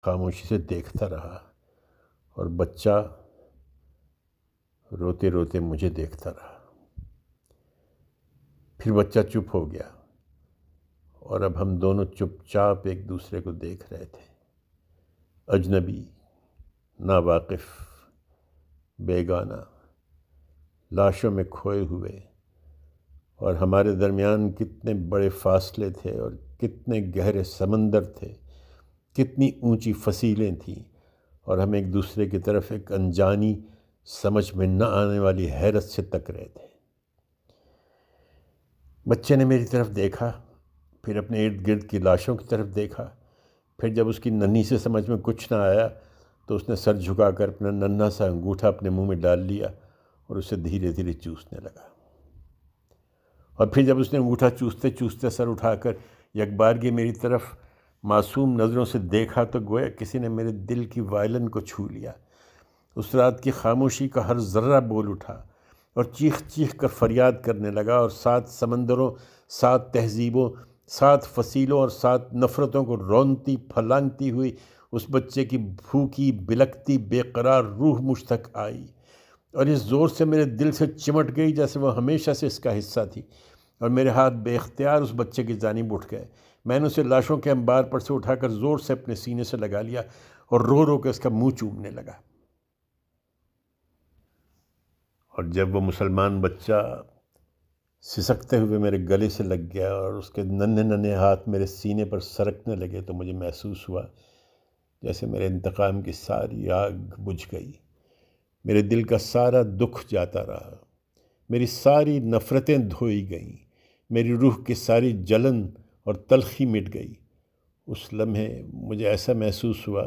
خاموشی سے دیکھتا رہا اور بچہ روتے روتے مجھے دیکھتا رہا۔ پھر بچہ چپ ہو گیا اور اب ہم دونوں چپ چاپ ایک دوسرے کو دیکھ رہے تھے، اجنبی، ناواقف، بیگانہ، لاشوں میں کھوئے ہوئے، اور ہمارے درمیان کتنے بڑے فاصلے تھے اور کتنے گہرے سمندر تھے، کتنی اونچی فصیلیں تھیں، اور ہم ایک دوسرے کی طرف ایک انجانی سمجھ میں نہ آنے والی حیرت سے تک رہے تھے۔ بچے نے میری طرف دیکھا، پھر اپنے ارد گرد کی لاشوں کی طرف دیکھا، پھر جب اس کی ننھی سے سمجھ میں کچھ نہ آیا تو اس نے سر جھکا کر اپنا ننھا سا انگوٹھا اپنے منہ میں ڈال لیا اور اسے دھیرے دھیرے چوسنے لگا۔ اور پھر جب اس نے انگوٹھا چوستے چوستے سر اٹھا کر یکبارگی میری طرف معصوم نظروں سے دیکھا تو گویا کسی نے میرے دل کی وائلن کو چھو لیا۔ اس رات کی خاموشی کا ہر ذرہ بول اٹھا اور چیخ چیخ کر فریاد کرنے لگا، اور 7 سمندروں، 7 تہذیبوں، 7 فصیلوں اور 7 نفرتوں کو رونتی پھلانگتی ہوئی اس بچے کی بھوکی بلکتی بے قرار روح مجھ تک آئی، اور اس زور سے میرے دل سے چمٹ گئی جیسے وہ ہمیشہ سے اس کا حصہ تھی، اور میرے ہاتھ بے اختیار اس بچے کی جانب اٹھ گئے۔ میں نے اسے لاشوں کے انبار پر سے اٹھا کر زور سے اپنے سینے سے لگا لیا اور رو رو کے اس کا منہ چومنے لگا۔ اور جب وہ مسلمان بچہ سسکتے ہوئے میرے گلے سے لگ گیا اور اس کے ننھے ننھے ہاتھ میرے سینے پر سرکنے لگے تو مجھے محسوس ہوا جیسے میرے انتقام کی ساری آگ بجھ گئی، میرے دل کا سارا دکھ جاتا رہا، میری ساری نفرتیں دھوئی گئیں، میری روح کی ساری جلن اور تلخی مٹ گئی۔ اس لمحے مجھے ایسا محسوس ہوا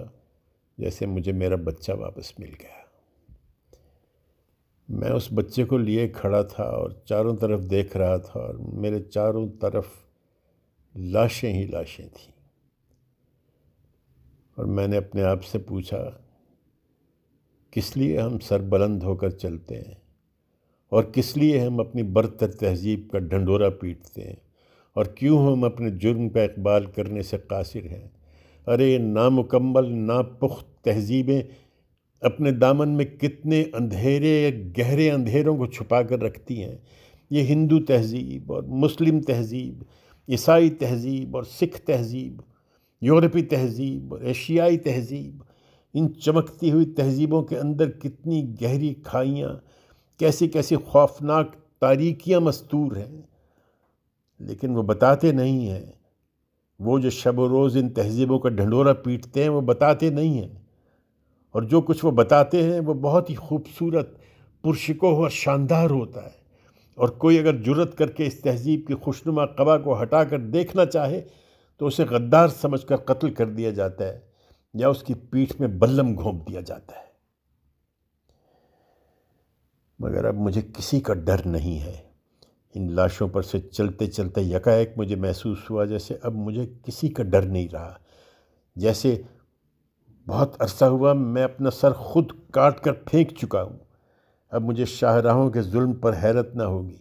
جیسے مجھے میرا بچہ واپس مل گیا۔ میں اس بچے کو لیے کھڑا تھا اور چاروں طرف دیکھ رہا تھا، اور میرے چاروں طرف لاشیں ہی لاشیں تھیں، اور میں نے اپنے آپ سے پوچھا، کس لیے ہم سر بلند ہو کر چلتے ہیں، اور کس لیے ہم اپنی برتر تہذیب کا ڈھنڈورا پیٹتے ہیں، اور کیوں ہم اپنے جرم کا اقبال کرنے سے قاصر ہیں؟ ارے نامکمل ناپخت تہذیبیں اپنے دامن میں کتنے اندھیرے گہرے اندھیروں کو چھپا کر رکھتی ہیں۔ یہ ہندو تہذیب اور مسلم تہذیب، عیسائی تہذیب اور سکھ تہذیب، یورپی تہذیب اور ایشیائی تہذیب، ان چمکتی ہوئی تہذیبوں کے اندر کتنی گہری کھائیاں، کیسی کیسی خوفناک تاریکیاں مستور ہیں، لیکن وہ بتاتے نہیں ہیں۔ وہ جو شب و روز ان تہذیبوں کا ڈھنڈورا پیٹتے ہیں وہ بتاتے نہیں ہیں، اور جو کچھ وہ بتاتے ہیں وہ بہت ہی خوبصورت، پرشکوہ اور شاندار ہوتا ہے، اور کوئی اگر جرت کر کے اس تہذیب کی خوشنما قبا کو ہٹا کر دیکھنا چاہے تو اسے غدار سمجھ کر قتل کر دیا جاتا ہے یا اس کی پیٹھ میں بلم گھونپ دیا جاتا ہے۔ مگر اب مجھے کسی کا ڈر نہیں ہے۔ ان لاشوں پر سے چلتے چلتے یکایک مجھے محسوس ہوا جیسے اب مجھے کسی کا ڈر نہیں رہا، جیسے بہت عرصہ ہوا میں اپنا سر خود کاٹ کر پھینک چکا ہوں۔ اب مجھے شاہراہوں کے ظلم پر حیرت نہ ہوگی،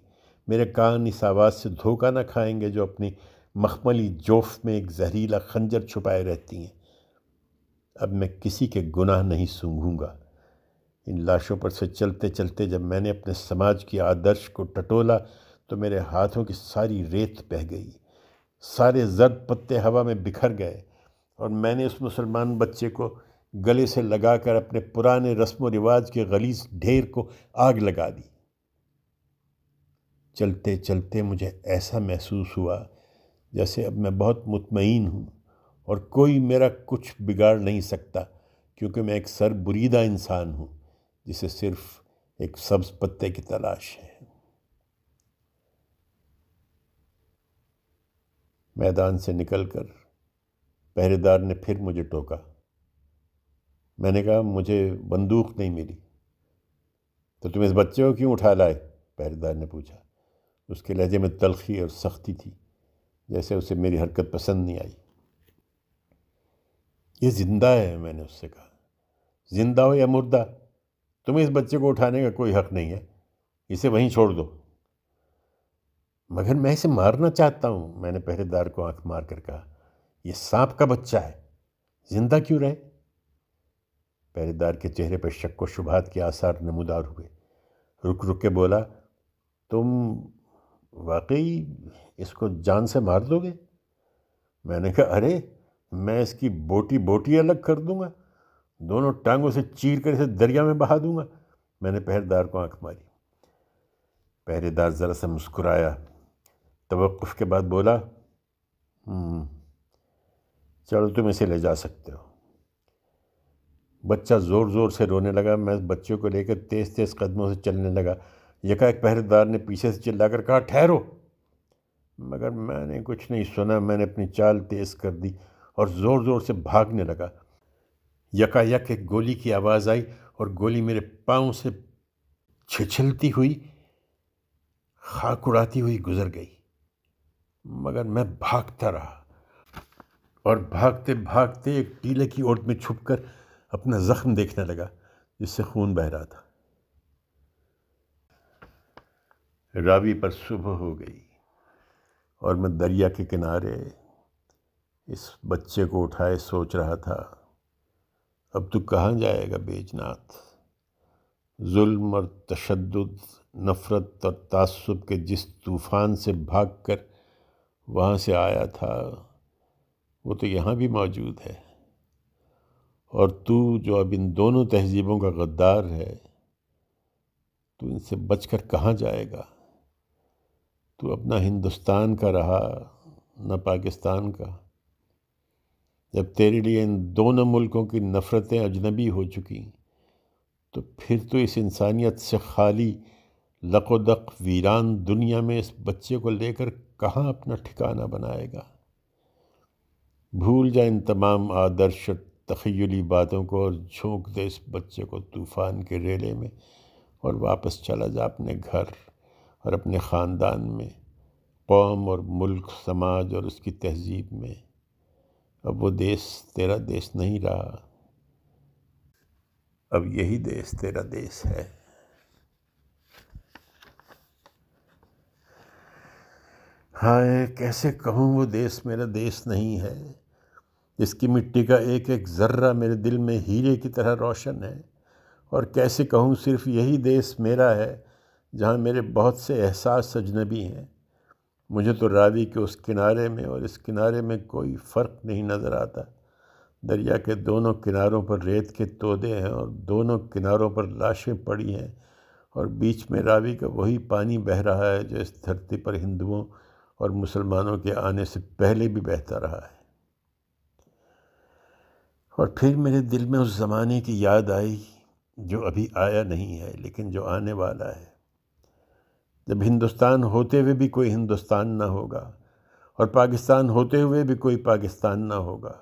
میرے کان اس آواز سے دھوکہ نہ کھائیں گے جو اپنی مخملی جوف میں ایک زہریلا خنجر چھپائے رہتی ہیں۔ اب میں کسی کے گناہ نہیں سونگھوں گا۔ ان لاشوں پر سے چلتے چلتے جب میں نے اپنے سماج کی آدرش کو ٹٹولا تو میرے ہاتھوں کی ساری ریت بہہ گئی، سارے زرد پتے ہوا میں بکھر گئے، اور میں نے اس مسلمان بچے کو گلے سے لگا کر اپنے پرانے رسم و رواج کے غلیظ ڈھیر کو آگ لگا دی۔ چلتے چلتے مجھے ایسا محسوس ہوا جیسے اب میں بہت مطمئن ہوں اور کوئی میرا کچھ بگاڑ نہیں سکتا، کیونکہ میں ایک سر بریدہ انسان ہوں جسے صرف ایک سبز پتے کی تلاش ہے۔ میدان سے نکل کر پہرے دار نے پھر مجھے ٹوکا۔ میں نے کہا، مجھے بندوق نہیں ملی۔ تو تم اس بچے کو کیوں اٹھا لائے؟ پہرے دار نے پوچھا۔ اس کے لہجے میں تلخی اور سختی تھی، جیسے اسے میری حرکت پسند نہیں آئی۔ یہ زندہ ہے، میں نے اس سے کہا۔ زندہ ہو یا مردہ، تمہیں اس بچے کو اٹھانے کا کوئی حق نہیں ہے، اسے وہیں چھوڑ دو۔ مگر میں اسے مارنا چاہتا ہوں، میں نے پہرے دار کو آنکھ مار کر کہا۔ یہ سانپ کا بچہ ہے، زندہ کیوں رہے؟ پہرے دار کے چہرے پر شک و شبہات کے آثار نمودار ہوئے۔ رک رک کے بولا، تم واقعی اس کو جان سے مار دو گے؟ میں نے کہا، ارے میں اس کی بوٹی بوٹی الگ کر دوں گا، دونوں ٹانگوں سے چیر کر اسے دریا میں بہا دوں گا۔ میں نے پہرے دار کو آنکھ ماری۔ پہرے دار ذرا سا مسکرایا، توقف کے بعد بولا، چلو تم اسے لے جا سکتے ہو۔ بچہ زور زور سے رونے لگا۔ میں بچے کو لے کر تیز تیز قدموں سے چلنے لگا۔ یکا ایک پہرے دار نے پیچھے سے چلا کر کہا، ٹھہرو! مگر میں نے کچھ نہیں سنا۔ میں نے اپنی چال تیز کر دی اور زور زور سے بھاگنے لگا۔ یکا یک ایک گولی کی آواز آئی اور گولی میرے پاؤں سے چھچلتی ہوئی، خاک اڑاتی ہوئی گزر گئی۔ مگر میں بھاگتا رہا اور بھاگتے بھاگتے ایک ٹیلے کی اوٹ میں چھپ کر اپنا زخم دیکھنے لگا جس سے خون بہہ رہا تھا۔ راوی پر صبح ہو گئی اور میں دریا کے کنارے اس بچے کو اٹھائے سوچ رہا تھا، اب تو کہاں جائے گا بیجنات؟ ظلم اور تشدد، نفرت اور تعصب کے جس طوفان سے بھاگ کر وہاں سے آیا تھا وہ تو یہاں بھی موجود ہے، اور تو جو اب ان دونوں تہذیبوں کا غدار ہے، تو ان سے بچ کر کہاں جائے گا؟ تو اپنا ہندوستان کا رہا نہ پاکستان کا۔ جب تیرے لیے ان دونوں ملکوں کی نفرتیں اجنبی ہو چکی تو پھر تو اس انسانیت سے خالی لق و دق ویران دنیا میں اس بچے کو لے کر کہاں اپنا ٹھکانہ بنائے گا؟ بھول جا ان تمام آدرش اور تخیلی باتوں کو اور جھونک دے اس بچے کو طوفان کے ریلے میں، اور واپس چلا جا اپنے گھر اور اپنے خاندان میں، قوم اور ملک، سماج اور اس کی تہذیب میں۔ اب وہ دیس تیرا دیس نہیں رہا، اب یہی دیس تیرا دیس ہے۔ ہائے، کیسے کہوں وہ دیس میرا دیس نہیں ہے؟ اس کی مٹی کا ایک ایک ذرہ میرے دل میں ہیرے کی طرح روشن ہے، اور کیسے کہوں صرف یہی دیس میرا ہے جہاں میرے بہت سے احساس اجنبی ہیں۔ مجھے تو راوی کے اس کنارے میں اور اس کنارے میں کوئی فرق نہیں نظر آتا۔ دریا کے دونوں کناروں پر ریت کے تودے ہیں اور دونوں کناروں پر لاشیں پڑی ہیں، اور بیچ میں راوی کا وہی پانی بہہ رہا ہے جو اس دھرتی پر ہندوؤں اور مسلمانوں کے آنے سے پہلے بھی بہتا رہا ہے۔ اور پھر میرے دل میں اس زمانے کی یاد آئی جو ابھی آیا نہیں ہے لیکن جو آنے والا ہے، جب ہندوستان ہوتے ہوئے بھی کوئی ہندوستان نہ ہوگا، اور پاکستان ہوتے ہوئے بھی کوئی پاکستان نہ ہوگا،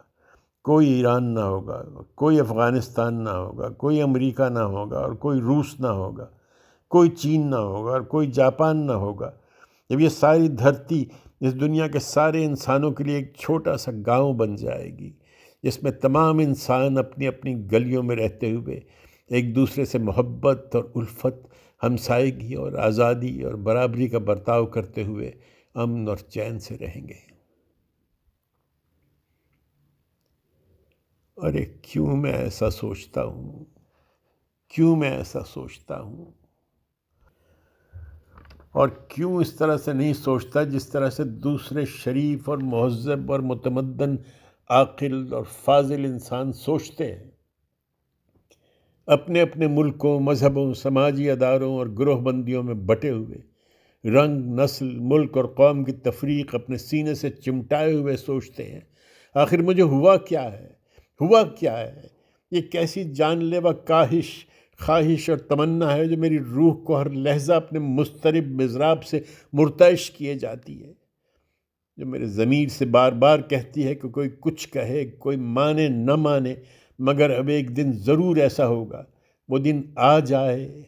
کوئی ایران نہ ہوگا، کوئی افغانستان نہ ہوگا، کوئی امریکہ نہ ہوگا اور کوئی روس نہ ہوگا، کوئی چین نہ ہوگا اور کوئی جاپان نہ ہوگا۔ جب یہ ساری دھرتی اس دنیا کے سارے انسانوں کے لیے ایک چھوٹا سا گاؤں بن جائے گی جس میں تمام انسان اپنی اپنی گلیوں میں رہتے ہوئے ایک دوسرے سے محبت اور الفت، ہمسائیگی اور آزادی اور برابری کا برتاؤ کرتے ہوئے امن اور چین سے رہیں گے۔ ارے کیوں میں ایسا سوچتا ہوں؟ کیوں میں ایسا سوچتا ہوں؟ اور کیوں اس طرح سے نہیں سوچتا جس طرح سے دوسرے شریف اور مہذب اور متمدن، عاقل اور فاضل انسان سوچتے ہیں؟ اپنے اپنے ملکوں، مذہبوں، سماجی اداروں اور گروہ بندیوں میں بٹے ہوئے، رنگ، نسل، ملک اور قوم کی تفریق اپنے سینے سے چمٹائے ہوئے سوچتے ہیں، آخر مجھے ہوا کیا ہے؟ ہوا کیا ہے؟ یہ کیسی جان لیوا خواہش اور تمنا ہے جو میری روح کو ہر لحظہ اپنے مضطرب مضراب سے مرتعش کیے جاتی ہے، جو میرے ضمیر سے بار بار کہتی ہے کہ کوئی کچھ کہے، کوئی مانے نہ مانے، مگر اب ایک دن ضرور ایسا ہوگا۔ وہ دن آج آئے،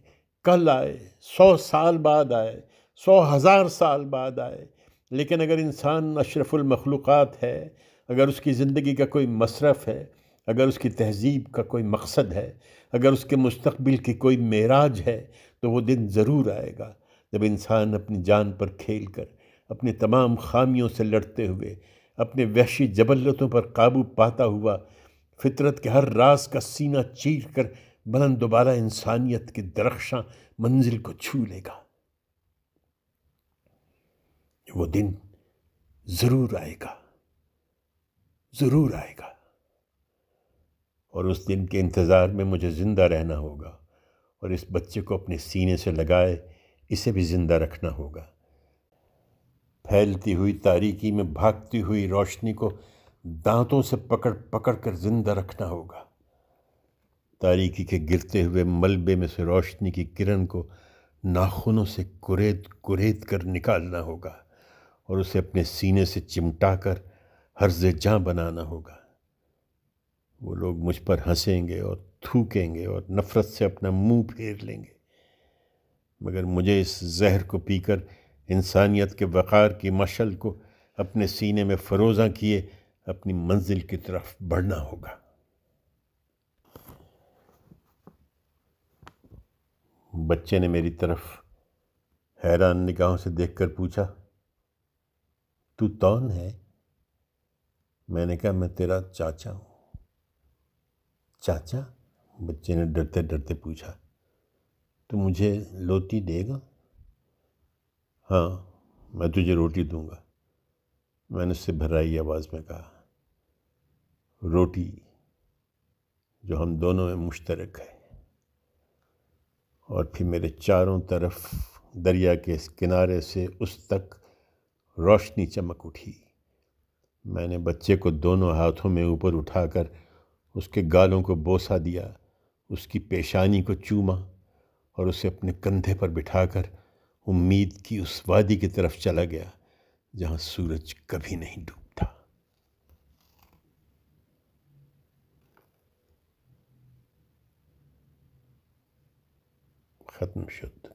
کل آئے، 100 سال بعد آئے، 100,000 سال بعد آئے، لیکن اگر انسان اشرف المخلوقات ہے، اگر اس کی زندگی کا کوئی مصرف ہے، اگر اس کی تہذیب کا کوئی مقصد ہے، اگر اس کے مستقبل کی کوئی معراج ہے، تو وہ دن ضرور آئے گا جب انسان اپنی جان پر کھیل کر، اپنی تمام خامیوں سے لڑتے ہوئے، اپنے وحشی جبلتوں پر قابو پاتا ہوا فطرت کے ہر راز کا سینہ چیر کر بلند دوبارہ انسانیت کے درخشاں منزل کو چھو لے گا۔ وہ دن ضرور آئے گا، ضرور آئے گا، اور اس دن کے انتظار میں مجھے زندہ رہنا ہوگا، اور اس بچے کو اپنے سینے سے لگائے اسے بھی زندہ رکھنا ہوگا۔ پھیلتی ہوئی تاریکی میں بھاگتی ہوئی روشنی کو دانتوں سے پکڑ پکڑ کر زندہ رکھنا ہوگا۔ تاریکی کے گرتے ہوئے ملبے میں سے روشنی کی کرن کو ناخنوں سے کرید کرید کر نکالنا ہوگا، اور اسے اپنے سینے سے چمٹا کر حرز جاں بنانا ہوگا۔ وہ لوگ مجھ پر ہنسیں گے اور تھوکیں گے اور نفرت سے اپنا منہ پھیر لیں گے، مگر مجھے اس زہر کو پی کر انسانیت کے وقار کی مشعل کو اپنے سینے میں فروزاں کیے اپنی منزل کی طرف بڑھنا ہوگا۔ بچے نے میری طرف حیران نگاہوں سے دیکھ کر پوچھا، تو کون ہے؟ میں نے کہا، میں تیرا چاچا ہوں۔ چاچا؟ بچے نے ڈرتے ڈرتے پوچھا، تو مجھے روٹی دے گا؟ ہاں، میں تجھے روٹی دوں گا، میں نے اس سے بھرائی آواز میں کہا۔ روٹی جو ہم دونوں میں مشترک ہے۔ اور پھر میرے چاروں طرف دریا کے اس کنارے سے اس تک روشنی چمک اٹھی۔ میں نے بچے کو دونوں ہاتھوں میں اوپر اٹھا کر اس کے گالوں کو بوسہ دیا، اس کی پیشانی کو چوما، اور اسے اپنے کندھے پر بٹھا کر امید کی اس وادی کی طرف چلا گیا جہاں سورج کبھی نہیں ڈوبتا۔ ختم شد۔